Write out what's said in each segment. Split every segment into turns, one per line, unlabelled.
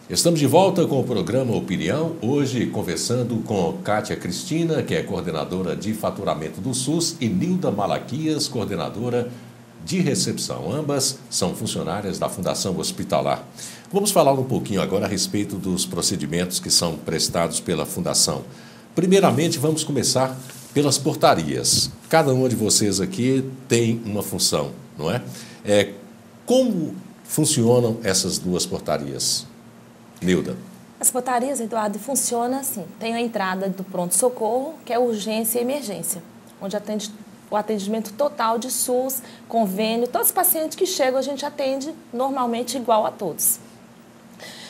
Estamos de volta com o programa Opinião, hoje conversando com Kátia Cristina, que é coordenadora de faturamento do SUS, e Nilda Malaquias, coordenadora de recepção. Ambas são funcionárias da Fundação Hospitalar. Vamos falar um pouquinho agora a respeito dos procedimentos que são prestados pela Fundação. Primeiramente, vamos começar pelas portarias. Cada uma de vocês aqui tem uma função, não é? Como funcionam essas duas portarias? Nilda.
As portarias, Eduardo, funcionam assim. Tem a entrada do pronto-socorro, que é urgência e emergência, onde atende o atendimento total de SUS, convênio, todos os pacientes que chegam a gente atende normalmente igual a todos.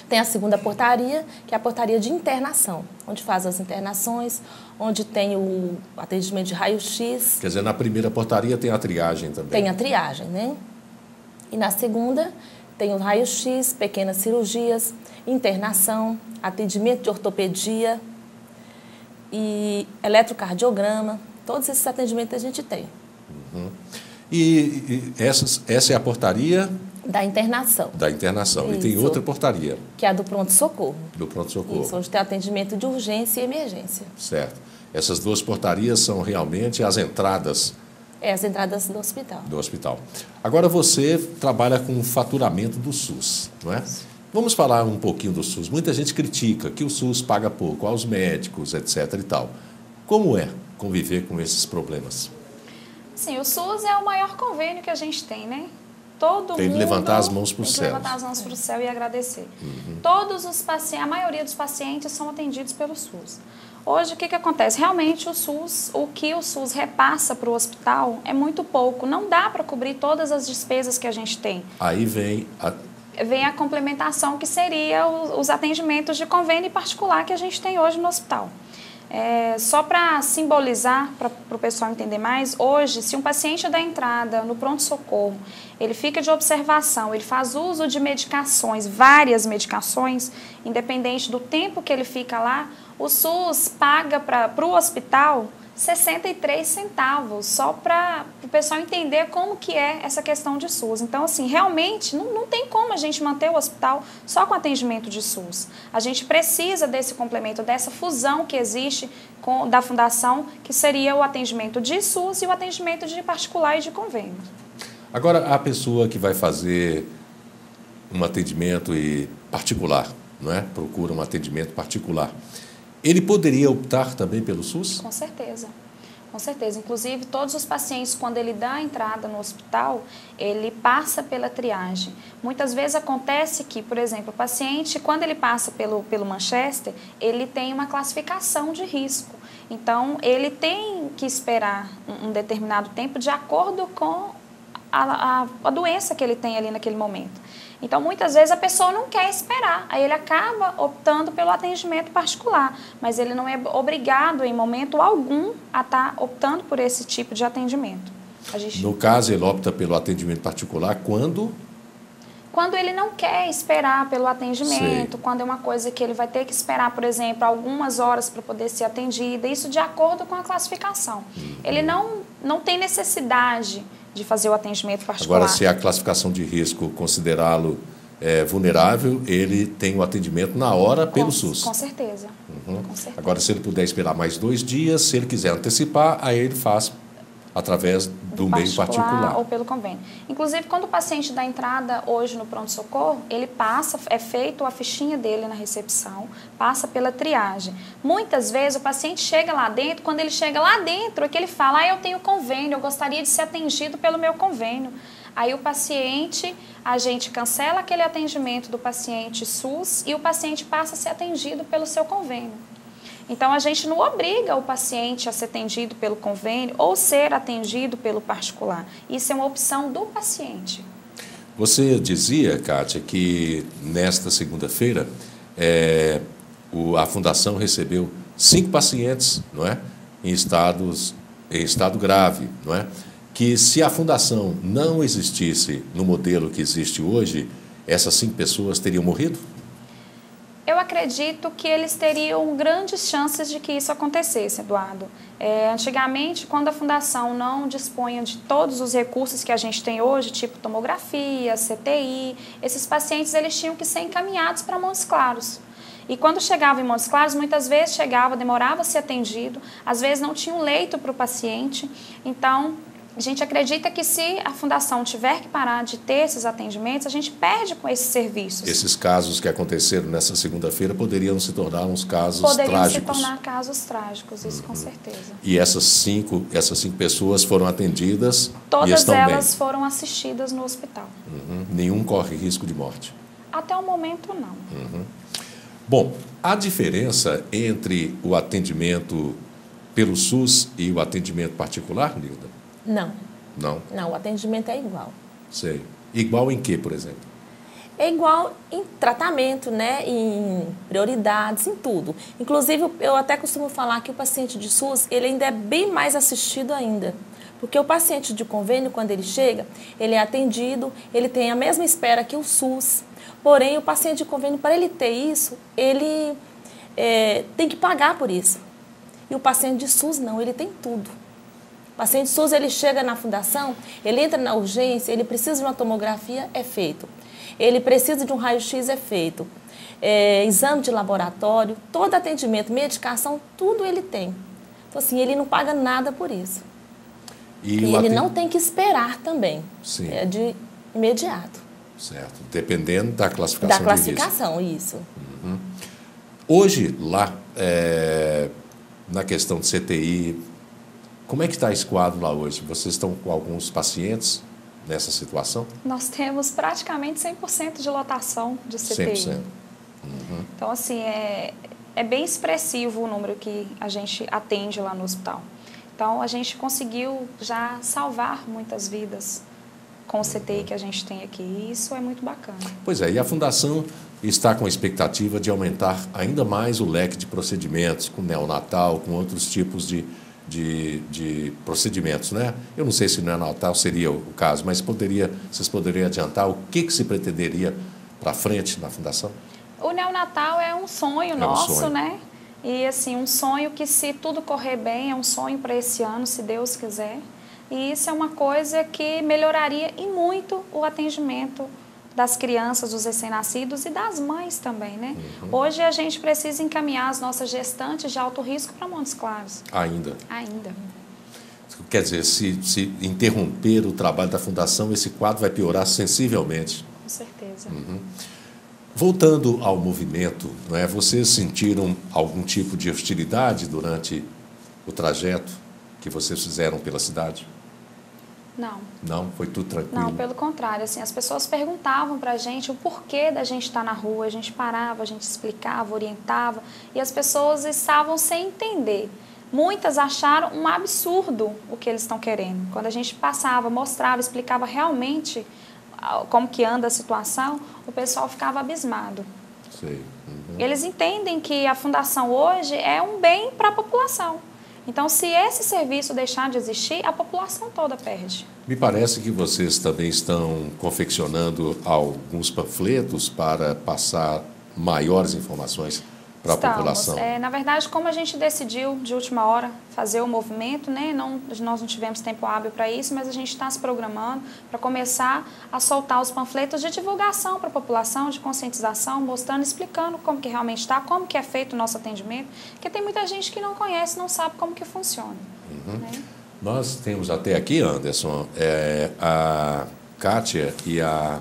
Tem a segunda portaria, que é a portaria de internação, onde faz as internações, onde tem o atendimento de raio-x.
Quer dizer, na primeira portaria tem a triagem também.
Tem a triagem, né? E na segunda tem o raio-x, pequenas cirurgias, internação, atendimento de ortopedia e eletrocardiograma. Todos esses atendimentos a gente tem.
Uhum. Essa é a portaria?
Da internação.
Da internação. Isso. E tem outra portaria?
Que é a do pronto-socorro.
Do pronto-socorro.
Isso, onde tem atendimento de urgência e emergência.
Certo. Essas duas portarias são realmente as entradas.
As entradas do hospital.
Do hospital. Agora você trabalha com o faturamento do SUS, não é? Vamos falar um pouquinho do SUS. Muita gente critica que o SUS paga pouco aos médicos, etc. e tal. Como é conviver com esses problemas?
Sim, o SUS é o maior convênio que a gente tem, né? Todo
tem
mundo
que levantar as mãos para o céu.
Tem que levantar as mãos para o céu e agradecer. Todos os pacientes, a maioria dos pacientes são atendidos pelo SUS. Hoje, o que acontece? Realmente, o que o SUS repassa para o hospital é muito pouco. Não dá para cobrir todas as despesas que a gente tem.
Aí vem
a complementação, que seria os atendimentos de convênio particular que a gente tem hoje no hospital. Só para simbolizar, para o pessoal entender mais, hoje, se um paciente dá entrada no pronto-socorro, ele fica de observação, ele faz uso de medicações, várias medicações, independente do tempo que ele fica lá, o SUS paga para o hospital 63 centavos, só para o pessoal entender como que é essa questão de SUS. Então, assim, realmente não tem como a gente manter o hospital só com atendimento de SUS. A gente precisa desse complemento, dessa fusão que existe da Fundação, que seria o atendimento de SUS e o atendimento de particular e de convênio.
Agora, a pessoa que vai fazer um atendimento particular, não é? Procura um atendimento particular. Ele poderia optar também pelo SUS?
Com certeza. Com certeza. Inclusive, todos os pacientes, quando ele dá a entrada no hospital, ele passa pela triagem. Muitas vezes acontece que, por exemplo, o paciente, quando ele passa pelo Manchester, ele tem uma classificação de risco. Então, ele tem que esperar um determinado tempo de acordo com a doença que ele tem ali naquele momento. Então, muitas vezes a pessoa não quer esperar, aí ele acaba optando pelo atendimento particular, mas ele não é obrigado em momento algum a estar optando por esse tipo de atendimento.
No caso, ele opta pelo atendimento particular quando?
Quando ele não quer esperar pelo atendimento, quando é uma coisa que ele vai ter que esperar, por exemplo, algumas horas para poder ser atendida, isso de acordo com a classificação. Ele não tem necessidade de fazer o atendimento particular.
Agora, se a classificação de risco considerá-lo vulnerável, ele tem o atendimento na hora pelo SUS.
Com certeza. Com certeza.
Agora, se ele puder esperar mais 2 dias, se ele quiser antecipar, aí ele faz através do meio particular.
Ou pelo convênio. Inclusive, quando o paciente dá entrada hoje no pronto-socorro, ele passa, é feito a fichinha dele na recepção, passa pela triagem. Muitas vezes o paciente chega lá dentro, quando ele chega lá dentro é que ele fala, eu tenho convênio, eu gostaria de ser atendido pelo meu convênio. Aí o paciente, a gente cancela aquele atendimento do paciente SUS e o paciente passa a ser atendido pelo seu convênio. Então, a gente não obriga o paciente a ser atendido pelo convênio ou ser atendido pelo particular. Isso é uma opção do paciente.
Você dizia, Kátia, que nesta segunda-feira a Fundação recebeu 5 pacientes, não é? em estado grave, não é? Que se a Fundação não existisse no modelo que existe hoje, essas 5 pessoas teriam morrido?
Eu acredito que eles teriam grandes chances de que isso acontecesse, Eduardo. Antigamente, quando a Fundação não dispunha de todos os recursos que a gente tem hoje, tipo tomografia, CTI, esses pacientes eles tinham que ser encaminhados para Montes Claros. E quando chegava em Montes Claros, muitas vezes chegava, demorava a ser atendido, às vezes não tinha um leito para o paciente. Então, a gente acredita que se a Fundação tiver que parar de ter esses atendimentos, a gente perde com esses serviços.
Esses casos que aconteceram nessa segunda-feira poderiam se tornar uns casos trágicos.
Poderiam se tornar casos trágicos, isso com certeza.
E essas cinco pessoas foram atendidas
Todas
e estão
elas
bem?
foram assistidas no hospital.
Nenhum corre risco de morte?
Até o momento, não.
Bom, a diferença entre o atendimento pelo SUS e o atendimento particular, Nilda?
Não.
Não?
Não, o atendimento é igual.
Sei. Igual em quê, por exemplo?
É igual em tratamento, né? Em prioridades, em tudo. Inclusive, eu até costumo falar que o paciente de SUS, ele ainda é bem mais assistido ainda. Porque o paciente de convênio, quando ele chega, ele é atendido, ele tem a mesma espera que o SUS. Porém, o paciente de convênio, para ele ter isso, ele tem que pagar por isso. E o paciente de SUS, não, ele tem tudo. O paciente de SUS, ele chega na fundação, ele entra na urgência, ele precisa de uma tomografia, é feito. Ele precisa de um raio-x, é feito. Exame de laboratório, todo atendimento, medicação, tudo ele tem. Então, assim, ele não paga nada por isso. E ele não tem que esperar também.
Sim.
É de imediato.
Certo. Dependendo da classificação.
Da classificação, isso.
Hoje, lá, na questão de CTI, como é que está esse quadro lá hoje? Vocês estão com alguns pacientes nessa situação?
Nós temos praticamente 100% de lotação de CTI.
100%.
Então, assim, é bem expressivo o número que a gente atende lá no hospital. Então, a gente conseguiu já salvar muitas vidas com o CTI que a gente tem aqui. E isso é muito bacana.
Pois é, e a Fundação está com a expectativa de aumentar ainda mais o leque de procedimentos, com neonatal, com outros tipos de procedimentos, né? Eu não sei se neonatal seria o caso, mas vocês poderiam adiantar o que se pretenderia para frente na Fundação?
O neonatal é um sonho nosso, né? E, assim, um sonho que, se tudo correr bem, é um sonho para esse ano, se Deus quiser. E isso é uma coisa que melhoraria e muito o atendimento das crianças, dos recém-nascidos e das mães também, né? Hoje a gente precisa encaminhar as nossas gestantes de alto risco para Montes Claros.
Ainda?
Ainda.
Quer dizer, se interromper o trabalho da Fundação, esse quadro vai piorar sensivelmente.
Com certeza.
Voltando ao movimento, não é? Vocês sentiram algum tipo de hostilidade durante o trajeto que vocês fizeram pela cidade?
Não.
Não? Foi tudo tranquilo?
Não, pelo contrário. Assim, as pessoas perguntavam para a gente o porquê da gente estar na rua. A gente parava, a gente explicava, orientava. E as pessoas estavam sem entender. Muitas acharam um absurdo o que eles estão querendo. Quando a gente passava, mostrava, explicava realmente como que anda a situação, o pessoal ficava abismado.
Sei.
Eles entendem que a Fundação hoje é um bem para a população. Então, se esse serviço deixar de existir, a população toda perde.
Me parece que vocês também estão confeccionando alguns panfletos para passar maiores informações para a população.
Na verdade, como a gente decidiu de última hora fazer o movimento, né, nós não tivemos tempo hábil para isso, mas a gente está se programando para começar a soltar os panfletos de divulgação para a população, de conscientização, mostrando, explicando como que realmente está, como que é feito o nosso atendimento, porque tem muita gente que não conhece, não sabe como que funciona. Né?
Nós temos até aqui, Anderson, a Kátia e a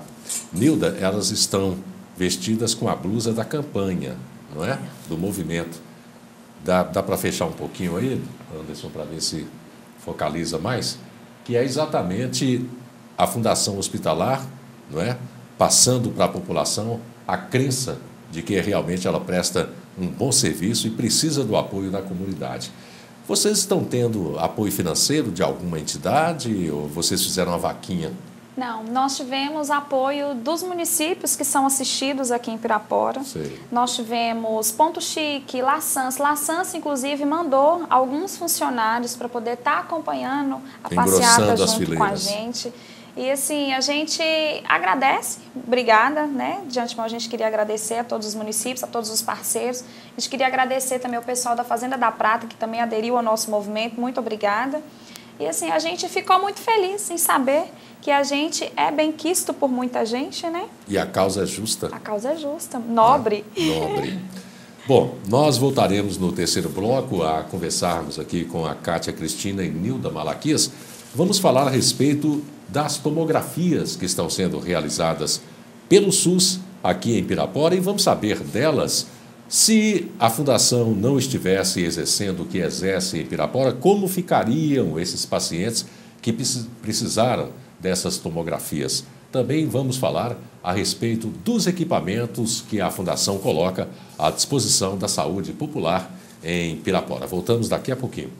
Nilda, elas estão vestidas com a blusa da campanha, não é? Do movimento. Dá para fechar um pouquinho aí, Anderson, para ver se focaliza mais? Que é exatamente a Fundação Hospitalar, não é? Passando para a população a crença de que realmente ela presta um bom serviço e precisa do apoio da comunidade. Vocês estão tendo apoio financeiro de alguma entidade ou vocês fizeram uma vaquinha?
Não, nós tivemos apoio dos municípios que são assistidos aqui em Pirapora.
Sei.
Nós tivemos Ponto Chique, La Sança, inclusive, mandou alguns funcionários para poder estar acompanhando a passeata junto com a gente. E assim, a gente agradece, obrigada, né? De antemão a gente queria agradecer a todos os municípios, a todos os parceiros. A gente queria agradecer também ao pessoal da Fazenda da Prata, que também aderiu ao nosso movimento, muito obrigada. E assim, a gente ficou muito feliz em saber que a gente é benquisto por muita gente, né?
E a causa é justa.
A causa é justa, nobre.
Nobre. Bom, nós voltaremos no terceiro bloco a conversarmos aqui com a Kátia Cristina e Nilda Malaquias. Vamos falar a respeito das tomografias que estão sendo realizadas pelo SUS aqui em Pirapora e vamos saber delas se a Fundação não estivesse exercendo o que exerce em Pirapora, como ficariam esses pacientes que precisaram dessas tomografias. Também vamos falar a respeito dos equipamentos que a Fundação coloca à disposição da saúde popular em Pirapora. Voltamos daqui a pouquinho.